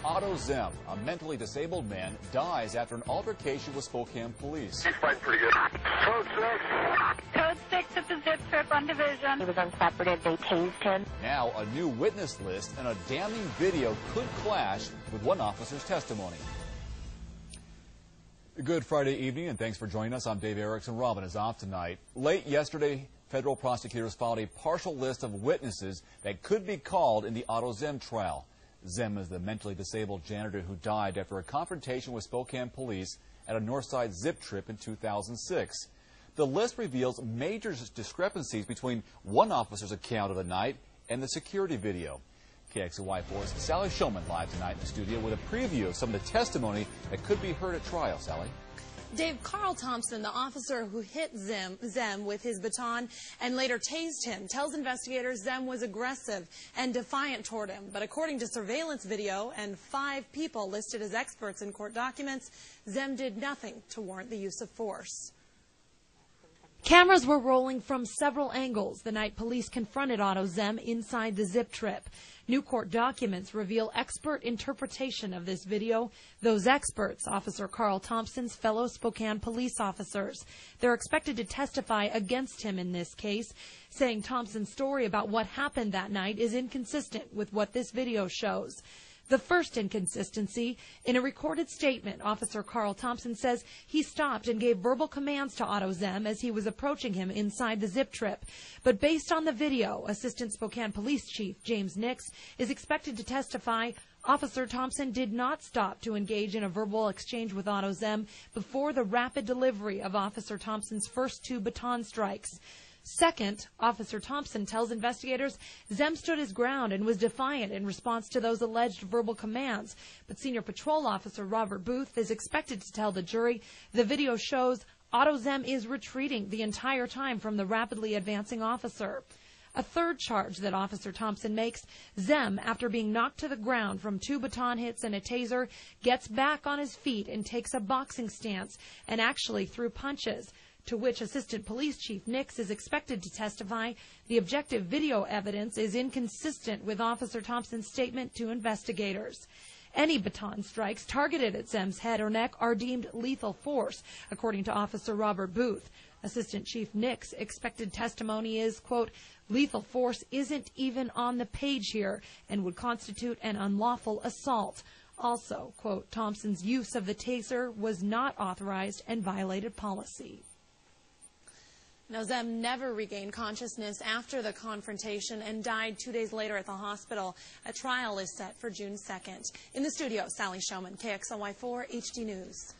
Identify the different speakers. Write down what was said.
Speaker 1: Otto Zem, a mentally disabled man, dies after an altercation with Spokane police.
Speaker 2: He's fighting pretty good.
Speaker 3: Code 6. Code 6 at the zip trip on Division.
Speaker 4: He was uncooperative. They tased him.
Speaker 1: Now, a new witness list and a damning video could clash with one officer's testimony. Good Friday evening, and thanks for joining us. I'm Dave Erickson. Robin is off tonight. Late yesterday, federal prosecutors filed a partial list of witnesses that could be called in the Otto Zem trial. Zem is the mentally disabled janitor who died after a confrontation with Spokane police at a Northside zip trip in 2006. The list reveals major discrepancies between one officer's account of the night and the security video. KXLY4's Sally Showman live tonight in the studio with a preview of some of the testimony that could be heard at trial. Sally?
Speaker 5: Dave, Carl Thompson, the officer who hit Zem with his baton and later tased him, tells investigators Zem was aggressive and defiant toward him. But according to surveillance video and 5 people listed as experts in court documents, Zem did nothing to warrant the use of force. Cameras were rolling from several angles the night police confronted Otto Zem inside the zip trip. New court documents reveal expert interpretation of this video. Those experts, Officer Carl Thompson's fellow Spokane police officers. They're expected to testify against him in this case, saying Thompson's story about what happened that night is inconsistent with what this video shows. The first inconsistency, in a recorded statement, Officer Carl Thompson says he stopped and gave verbal commands to Otto Zem as he was approaching him inside the zip trip. But based on the video, Assistant Spokane Police Chief James Nix is expected to testify Officer Thompson did not stop to engage in a verbal exchange with Otto Zem before the rapid delivery of Officer Thompson's first 2 baton strikes. Second, Officer Thompson tells investigators Zem stood his ground and was defiant in response to those alleged verbal commands. But Senior Patrol Officer Robert Booth is expected to tell the jury the video shows Otto Zem is retreating the entire time from the rapidly advancing officer. A third charge that Officer Thompson makes, Zem, after being knocked to the ground from 2 baton hits and a taser, gets back on his feet and takes a boxing stance and actually threw punches, to which Assistant Police Chief Nix is expected to testify. The objective video evidence is inconsistent with Officer Thompson's statement to investigators. Any baton strikes targeted at Zem's head or neck are deemed lethal force, according to Officer Robert Booth. Assistant Chief Nix' expected testimony is, quote, lethal force isn't even on the page here and would constitute an unlawful assault. Also, quote, Thompson's use of the taser was not authorized and violated policy. Now, Zem never regained consciousness after the confrontation and died 2 days later at the hospital. A trial is set for June 2nd. In the studio, Sally Showman, KXLY4 HD News.